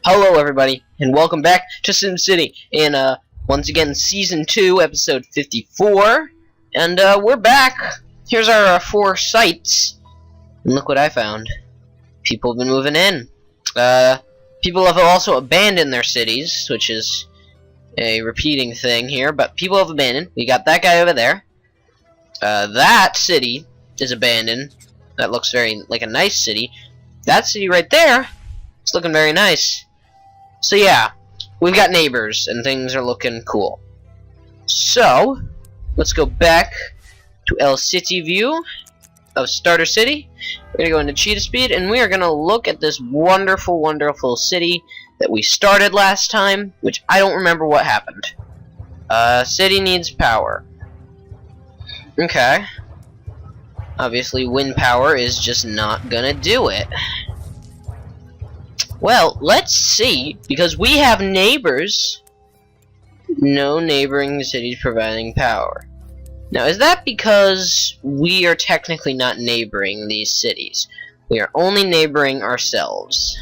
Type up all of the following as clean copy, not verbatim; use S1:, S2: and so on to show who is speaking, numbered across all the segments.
S1: Hello everybody, and welcome back to SimCity in, once again, Season 2, Episode 54. And, we're back. Here's our, 4 sites. And look what I found. People have been moving in. People have also abandoned their cities, which is a repeating thing here, but people have abandoned. We got that guy over there. That city is abandoned. That looks very, like a nice city. That city right there, it's looking very nice. So yeah, we've got neighbors, and things are looking cool. So, let's go back to El City view of Starter City. We're going to go into Cheetah Speed, and we are going to look at this wonderful, wonderful city that we started last time, which I don't remember what happened. City needs power. Okay. Obviously, wind power is just not going to do it. Well, let's see, because we have neighbors. No neighboring cities providing power. Now, is that because we are technically not neighboring these cities? We are only neighboring ourselves.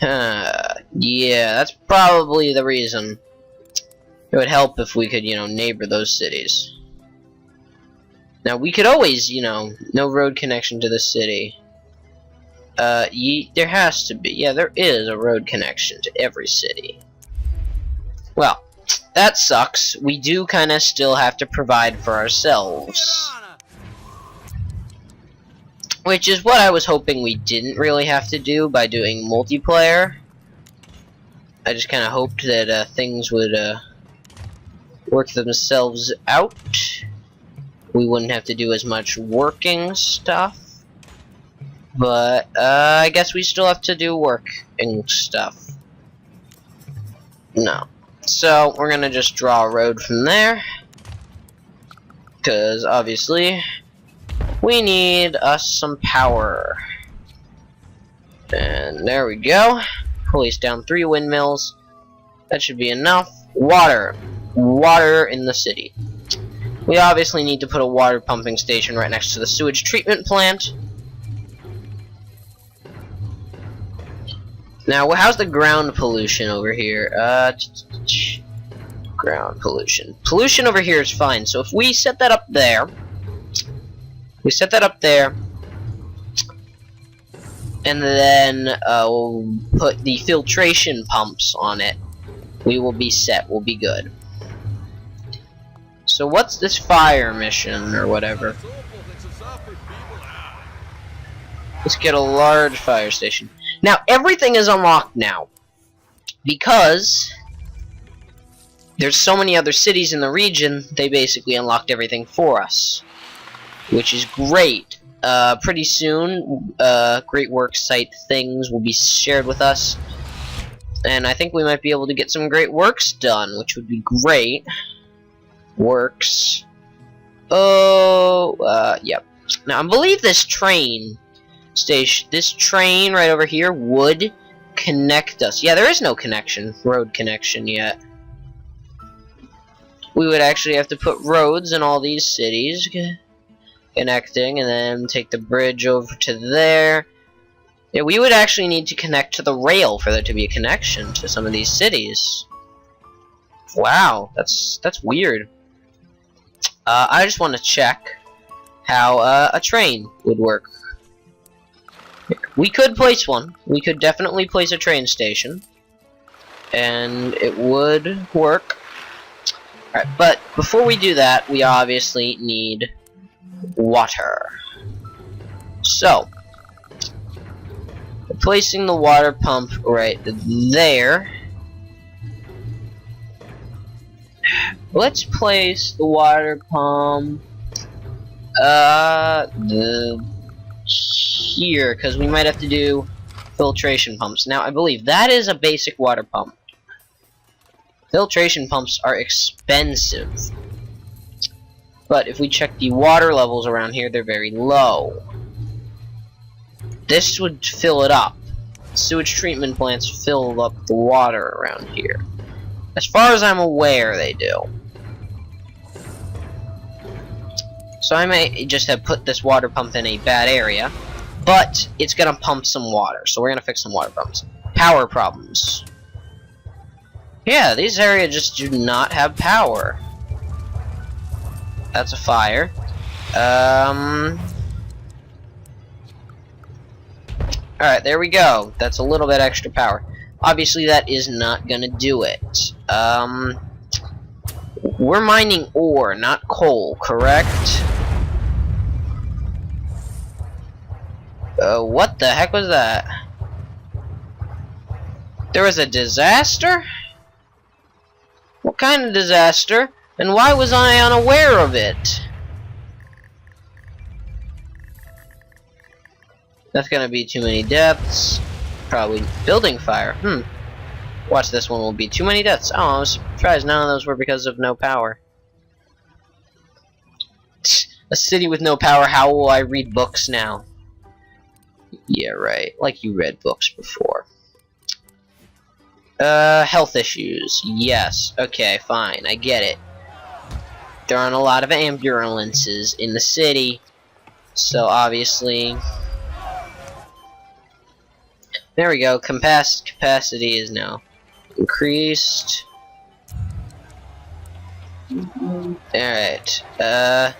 S1: Yeah, that's probably the reason. It would help if we could, neighbor those cities. Now, we could always, no road connection to the city. There has to be. Yeah, there is a road connection to every city. Well, that sucks. We do kind of still have to provide for ourselves. Which is what I was hoping we didn't really have to do by doing multiplayer. I just kind of hoped that things would work themselves out. We wouldn't have to do as much working stuff. But, I guess we still have to do working stuff. No. So, we're gonna just draw a road from there. Because, obviously, we need us some power. And there we go. Place down 3 windmills. That should be enough. Water. Water in the city. We obviously need to put a water pumping station right next to the sewage treatment plant. Now, how's the ground pollution over here? Ground pollution. Pollution over here is fine. So if we set that up there, and then we'll put the filtration pumps on it, we will be set. We'll be good. So what's this fire mission or whatever? Let's get a large fire station. Now, everything is unlocked now, because there's so many other cities in the region, they basically unlocked everything for us, which is great. Pretty soon, Great Works site things will be shared with us, and I think we might be able to get some great works done, which would be great. Works. Oh, yep. Now, I believe this train station, this train right over here would connect us. Yeah, there is no connection, road connection yet. We would actually have to put roads in all these cities connecting, and then take the bridge over to there. Yeah, we would actually need to connect to the rail for there to be a connection to some of these cities. Wow, that's weird. I just want to check how a train would work. We could place one. We could definitely place a train station, and it would work. Alright, but before we do that, we obviously need water. So, placing the water pump right there. Let's place the water pump here, because we might have to do filtration pumps. Now, I believe that is a basic water pump. Filtration pumps are expensive. But if we check the water levels around here, they're very low. This would fill it up. Sewage treatment plants fill up the water around here. As far as I'm aware, they do. So I may just have put this water pump in a bad area, but it's gonna pump some water, so we're gonna fix some water pumps. power problems. Yeah, these areas just do not have power. That's a fire. Alright, there we go. That's a little bit extra power. Obviously, that is not gonna do it. We're mining ore, not coal, correct? What the heck was that? There was a disaster? What kind of disaster? And why was I unaware of it? That's gonna be too many deaths. Probably building fire. Watch, this one will be too many deaths. Oh, I was surprised none of those were because of no power. A city with no power, how will I read books now? Yeah, right. Like you read books before. Health issues. Yes. Okay, fine. I get it. There aren't a lot of ambulances in the city. So, obviously... There we go. Capacity is now increased. Alright. There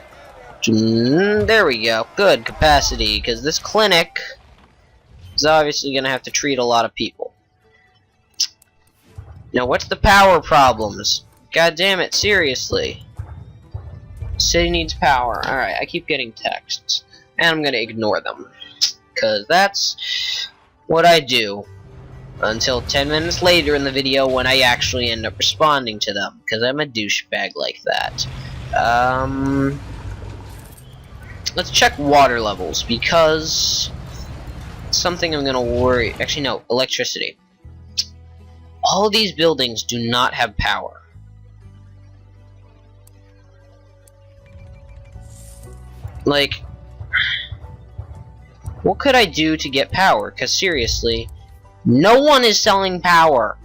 S1: we go. Good capacity, because this clinic is obviously going to have to treat a lot of people. Now, what's the power problems? God damn it, seriously. City needs power. Alright, I keep getting texts. And I'm going to ignore them. Because that's what I do. Until 10 minutes later in the video when I actually end up responding to them. Because I'm a douchebag like that. Let's check water levels. Because... something I'm going to worry... Actually, no. Electricity. All these buildings do not have power. Like... what could I do to get power? Because seriously... no one is selling power.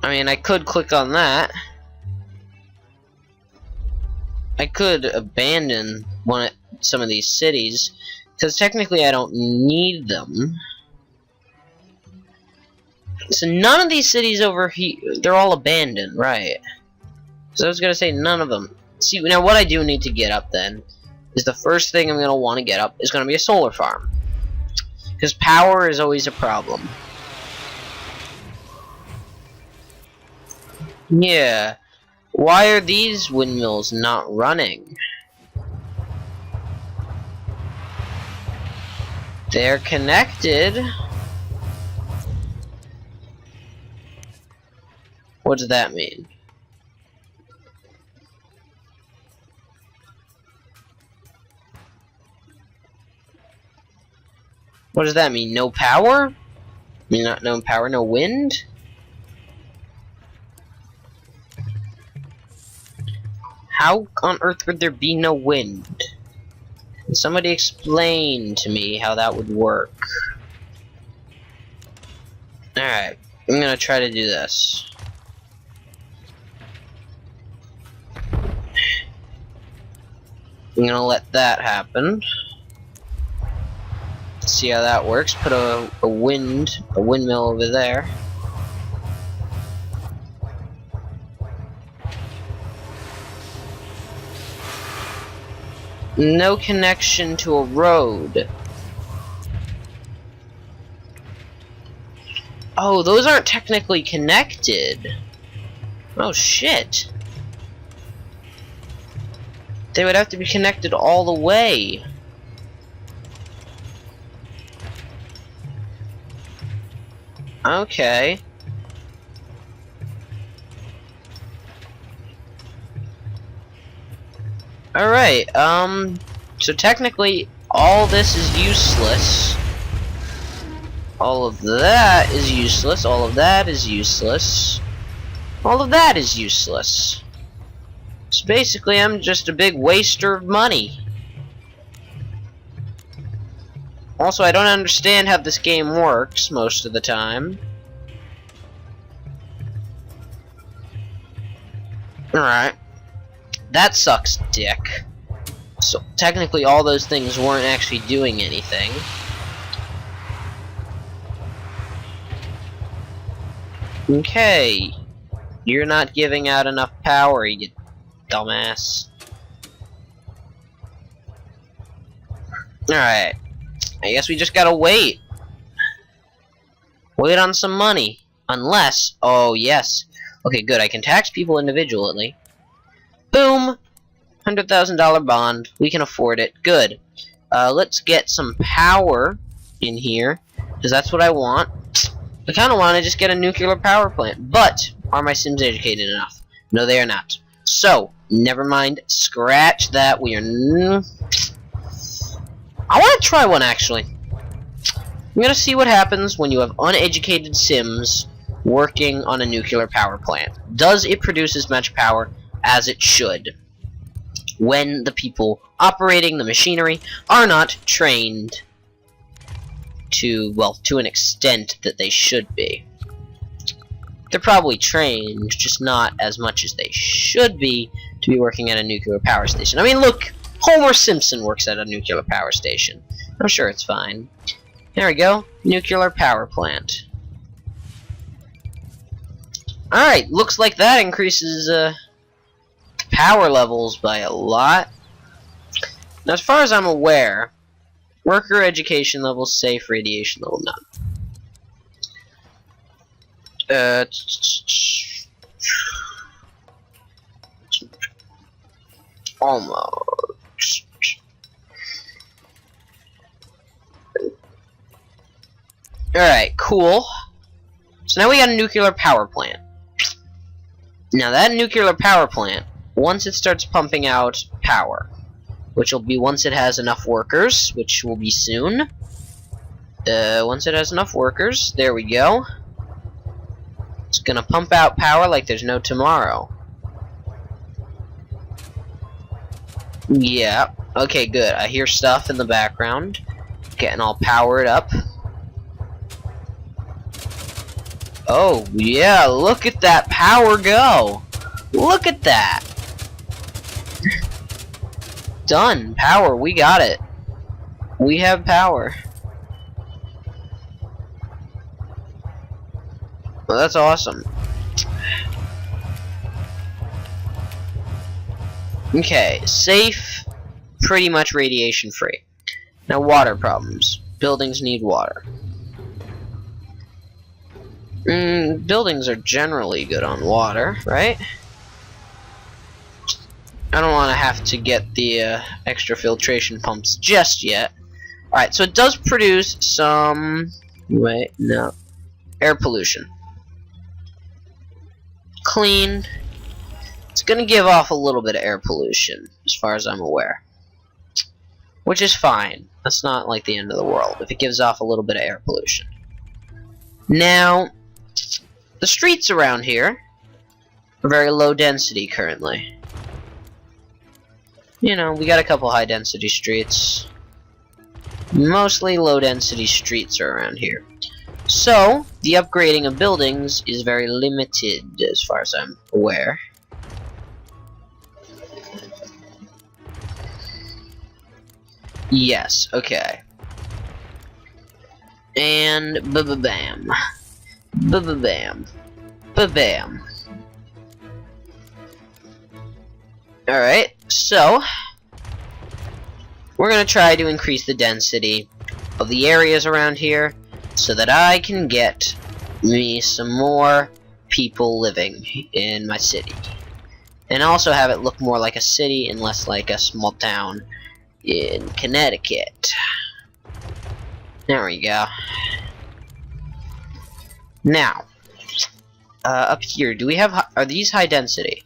S1: I mean, I could click on that. I could abandon some of these cities, because technically I don't need them. So none of these cities over here, they're all abandoned, right? So I was gonna say none of them. See, now what I do need to get up then, is the first thing I'm gonna want to get up is gonna be a solar farm. Because power is always a problem. Yeah. Why are these windmills not running? They're connected. What does that mean? What does that mean? No power? I mean, not no power, no wind? How on earth would there be no wind? Can somebody explain to me how that would work? Alright, I'm gonna try to do this. I'm gonna let that happen. See how that works. Put a windmill over there. No connection to a road. Oh, those aren't technically connected. Oh shit. They would have to be connected all the way. Okay. Alright, so technically, all this is useless. All of that is useless, all of that is useless. All of that is useless. So basically, I'm just a big waster of money. Also, I don't understand how this game works most of the time. Alright. That sucks dick. So, technically all those things weren't actually doing anything. Okay. You're not giving out enough power, you dumbass. Alright. I guess we just gotta wait. Wait on some money. Unless... Oh, yes. Okay, good. I can tax people individually. Boom! $100,000 bond. We can afford it. Good. Let's get some power in here, because that's what I want. I kind of want to just get a nuclear power plant, but are my Sims educated enough? No, they are not. So, never mind. Scratch that. We are... I want to try one, actually. I'm going to see what happens when you have uneducated Sims working on a nuclear power plant. Does it produce as much power as it should when the people operating the machinery are not trained to, well, to an extent that they should be? They're probably trained, just not as much as they should be to be working at a nuclear power station. I mean, look, Homer Simpson works at a nuclear power station. I'm sure it's fine. There we go. Nuclear power plant. Alright, looks like that increases power levels by a lot. Now, as far as I'm aware, worker education level safe, radiation level none. Almost. Alright, cool. So now we got a nuclear power plant. Now that nuclear power plant, once it starts pumping out power, which will be once it has enough workers, which will be soon. Once it has enough workers, there we go. It's gonna pump out power like there's no tomorrow. Yeah, okay, good. I hear stuff in the background. Getting all powered up. Oh, yeah, look at that power go! Look at that! Done. Power, we got it. We have power. Well, that's awesome. Okay, safe, pretty much radiation free. Now, water problems. Buildings need water. Buildings are generally good on water, right? I don't want to have to get the extra filtration pumps just yet. Alright, so it does produce some... Wait, no. Air pollution. Clean. It's gonna give off a little bit of air pollution, as far as I'm aware. Which is fine. That's not like the end of the world, if it gives off a little bit of air pollution. Now, the streets around here are very low density currently. You know, we got a couple high density streets. Mostly low density streets are around here. So, the upgrading of buildings is very limited as far as I'm aware. Yes, okay. And ba-ba-bam. Ba-ba-bam. Ba-bam. Alright, so we're gonna try to increase the density of the areas around here so that I can get me some more people living in my city. And also have it look more like a city and less like a small town in Connecticut. There we go. Now, up here, do we have, are these high density?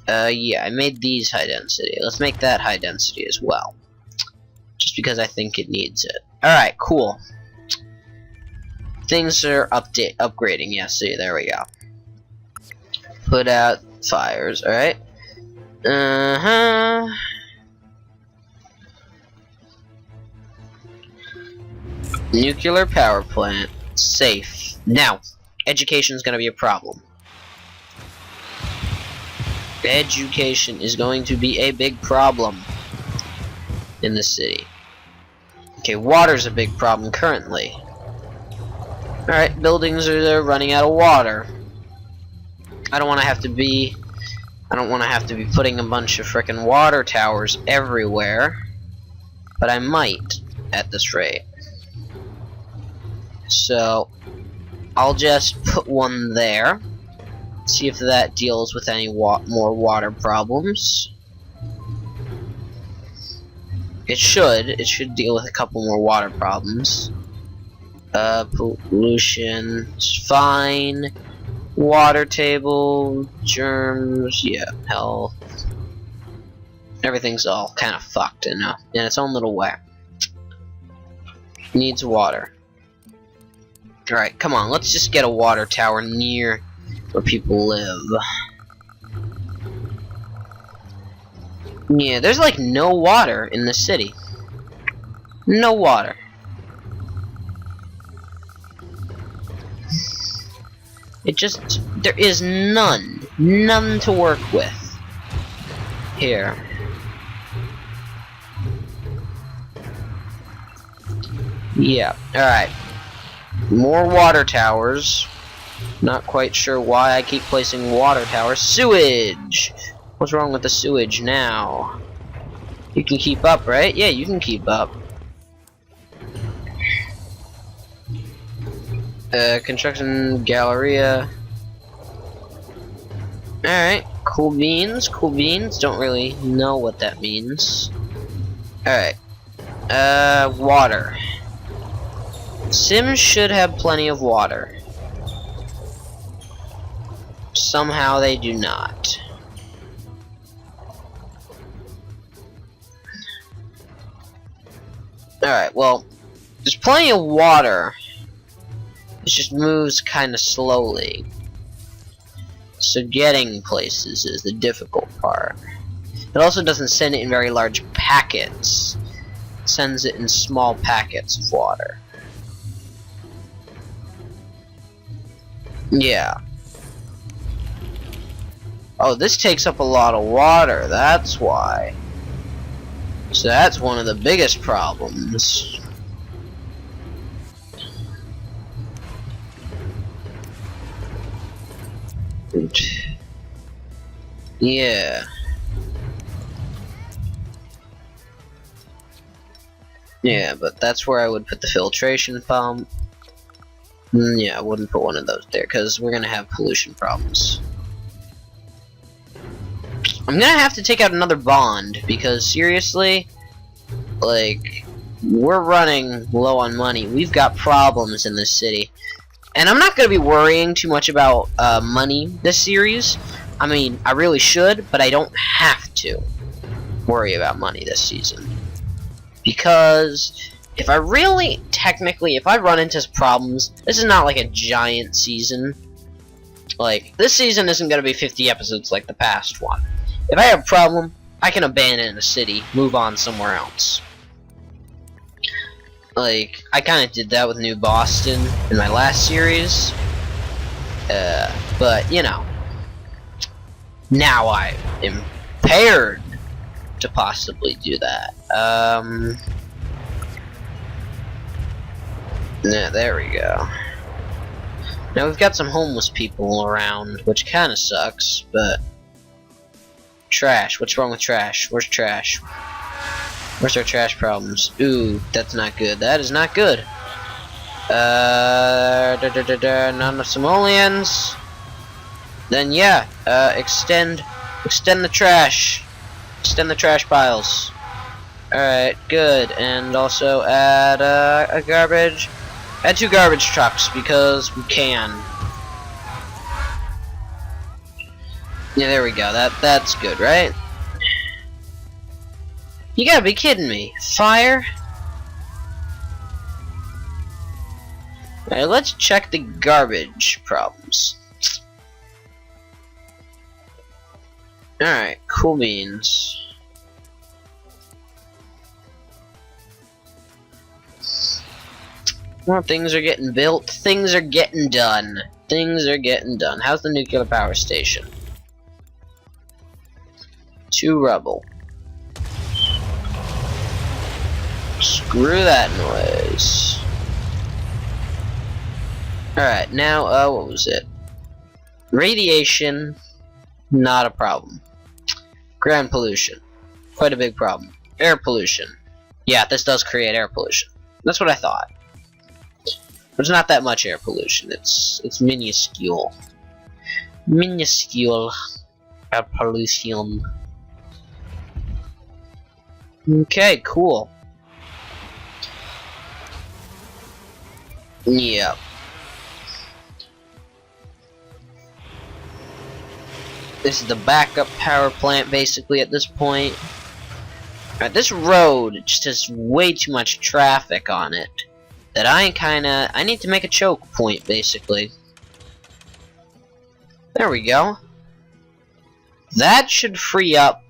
S1: Yeah, I made these high density. Let's make that high density as well. Just because I think it needs it. Alright, cool. Things are upgrading, yeah, see, there we go. Put out fires, alright. Nuclear power plant. Safe. Now, education is going to be a problem. Education is going to be a big problem in the city. Okay, water's a big problem currently. Alright, buildings are running out of water. I don't want to have to be putting a bunch of frickin' water towers everywhere. But I might at this rate. So I'll just put one there. See if that deals with any more water problems. It should deal with a couple more water problems. Pollution is fine. Water table, germs, yeah, health. Everything's all kind of fucked in its own little way. Needs water. Alright, come on, let's just get a water tower near where people live. Yeah, there's like no water in the city. No water. There is none. None to work with. Here. Yeah, alright. More water towers. Not quite sure why I keep placing water towers. Sewage! What's wrong with the sewage now? You can keep up, right? Yeah, you can keep up. Construction Galleria. Alright, cool beans, cool beans. Don't really know what that means. Alright. Water. Sims should have plenty of water. Somehow they do not. Alright, well, there's plenty of water. It just moves kind of slowly. So getting places is the difficult part. It also doesn't send it in very large packets. It sends it in small packets of water. Yeah. Oh, this takes up a lot of water, that's why. So that's one of the biggest problems. Yeah. Yeah, but that's where I would put the filtration pump. Yeah, I wouldn't put one of those there, because we're gonna have pollution problems. I'm gonna have to take out another bond, because seriously, like, we're running low on money. We've got problems in this city. And I'm not gonna be worrying too much about money this series. I mean, I really should, but I don't have to worry about money this season. Because if I really, technically, if I run into problems, this is not like a giant season. Like, this season isn't gonna be 50 episodes like the past one. If I have a problem, I can abandon the city, move on somewhere else. Like, I kind of did that with New Boston in my last series. But, you know, now I am prepared to possibly do that. Yeah, there we go. Now we've got some homeless people around, which kind of sucks, but... Trash. What's wrong with trash? Where's trash? Where's our trash problems? Ooh, that's not good. That is not good. Not enough simoleons. Then yeah, extend the trash. Extend the trash piles. Alright, good. And also add a garbage. Add 2 garbage trucks because we can. Yeah, there we go. That's good, right? You gotta be kidding me. Fire? Alright, let's check the garbage problems. Alright, cool beans. Well, things are getting built. Things are getting done. Things are getting done. How's the nuclear power station? 2 rubble. Screw that noise. Alright, now, what was it? Radiation, not a problem. Ground pollution, quite a big problem. Air pollution. Yeah, this does create air pollution. That's what I thought. There's not that much air pollution. It's minuscule. Minuscule air pollution. Okay, cool. Yeah. This is the backup power plant, basically, at this point. Alright, this road just has way too much traffic on it. That I need to make a choke point, basically. There we go. That should free up